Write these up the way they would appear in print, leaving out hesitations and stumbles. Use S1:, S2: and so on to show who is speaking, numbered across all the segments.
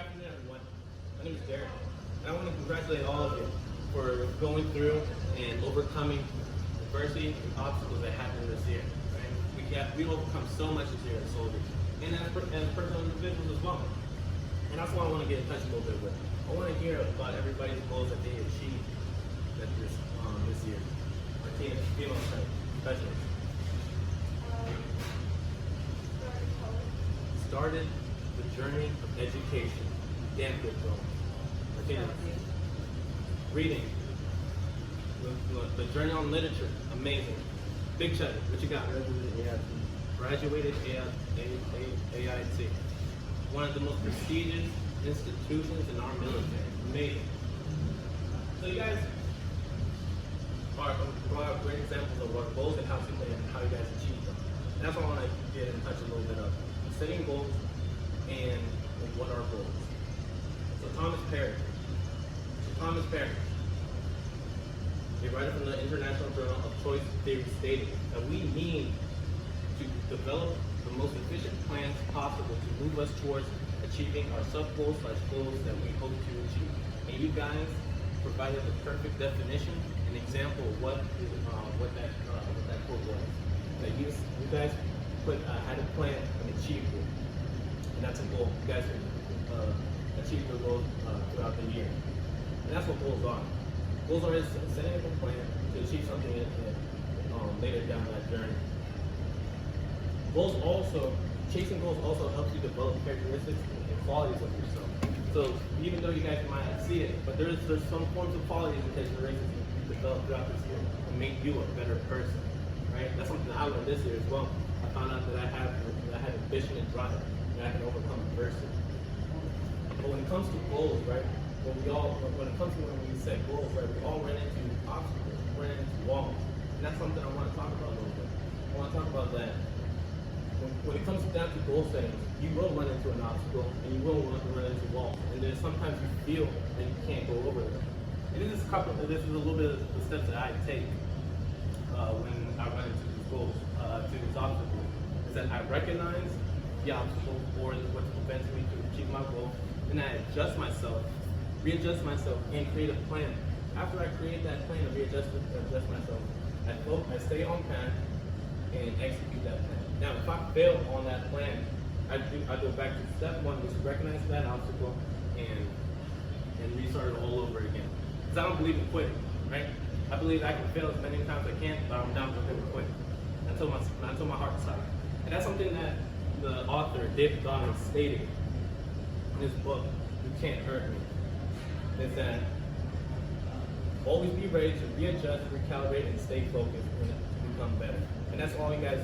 S1: afternoon, everyone. My name is Derek, and I want to congratulate all of you for going through and overcoming adversity and obstacles that happened this year. Right? We overcome so much this year as soldiers, and as personal individuals as well. And that's what I want to get in touch a little bit with. I want to hear about everybody's goals that they achieved this year. Martina, female specialist. Started the journey of education. Damn good girl. Martina. Reading. The journey on literature. Amazing. Big cheddar. What you got? Graduated AIT. One of the most prestigious institutions in our military. Amazing. So you guys are great examples of what goals and how you guys achieve them. And that's what I want to get in touch a little bit of. Setting goals and what are goals. So Thomas Perry, a writer from the International Journal of Choice Theory, stated that we need to develop the most efficient plans possible to move us towards achieving our sub-goals / goals that we hope to achieve. And you guys provided the perfect definition, an example of what that goal was. That you guys had a plan and achieved it. And that's a goal. You guys achieve your goals throughout the year. And that's what goals are. Goals are setting up a plan to achieve something later down that journey. Chasing goals also helps you develop characteristics and qualities of yourself. So even though you guys might not see it, but there's some forms of qualities and characteristics you develop throughout this year to make you a better person. Right? That's something that I learned this year as well. I found out that I had ambition and drive, and I can overcome adversity. But when it comes to goals, right? When we set goals, right? We all run into obstacles, we run into walls, and that's something I want to talk about a little bit. I want to talk about that. When it comes down to goal setting, you will run into an obstacle, and you will run into walls, and then sometimes you feel that you can't go over them. And this is a little bit of the steps that I take when I run into these goals, to these obstacles. Is that I recognize the obstacle or what's preventing me to achieve my goal, and I readjust myself, and create a plan. After I create that plan and adjust myself, I stay on path and execute that plan. Now, if I fail on that plan, I go back to step one, which is recognize that obstacle and restart it all over again. Because I don't believe in quitting, right? I believe I can fail as many times as I can, but I'm down to never quit until my heart stops. And that's something that the author, David Goggins, stated in his book, You Can't Hurt Me, is that always be ready to readjust, recalibrate, and stay focused to become better. And that's all you guys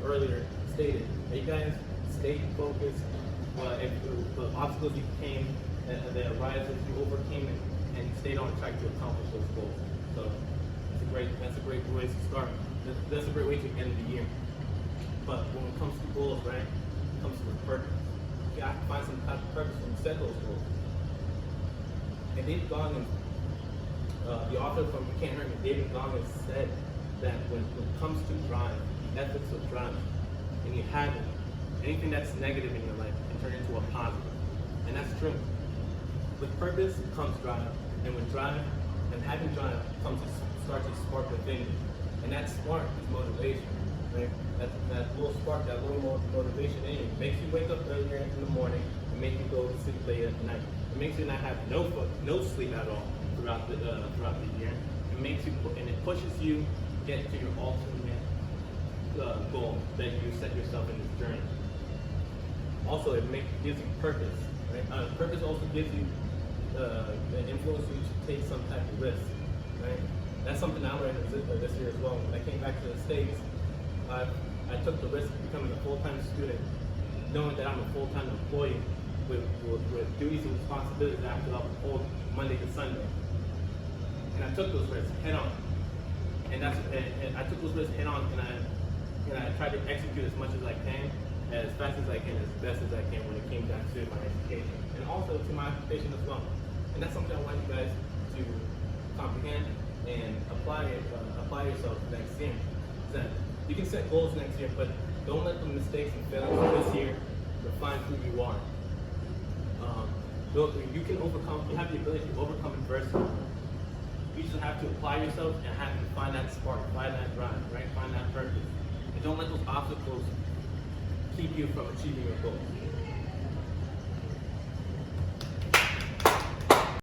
S1: earlier stated. That you guys stayed focused. If the obstacles you came, that arises, you overcame it, and stayed on track to accomplish those goals. So that's a great way to start. That's a great way to end the year. But when it comes to goals, right, it comes to purpose. You got to find some type of purpose when you set those goals. And David Goggins, the author from You Can't Hurt Me, David Goggins said that when it comes to drive, the ethics of drive, and you have it, anything that's negative in your life can turn into a positive. And that's true. With purpose comes drive, and with drive and having drive starts to spark within you. And that spark is motivation. Right? That little spark, that little motivation in you makes you wake up earlier in the morning and make you go to sleep late at night. It makes you not have no sleep at all throughout the year. It pushes you to get to your ultimate goal that you set yourself in this journey. Also, gives you purpose. Right? Purpose also gives you the influence you to take some type of risk. Right? That's something I learned this year as well. When I came back to the States, I took the risk of becoming a full-time student, knowing that I'm a full-time employee with duties and responsibilities that I have to uphold Monday to Sunday. And I took those risks head on. And I took those risks head on, and I tried to execute as much as I can, as fast as I can, as best as I can when it came down to my education, and also to my occupation as well. And that's something I want you guys to comprehend and apply yourself next year. That you can set goals next year, but don't let the mistakes and failures of this year define who you are. You can overcome. You have the ability to overcome adversity. You just have to apply yourself and have to find that spark, find that drive, right? Find that purpose. And don't let those obstacles keep you from achieving your goals.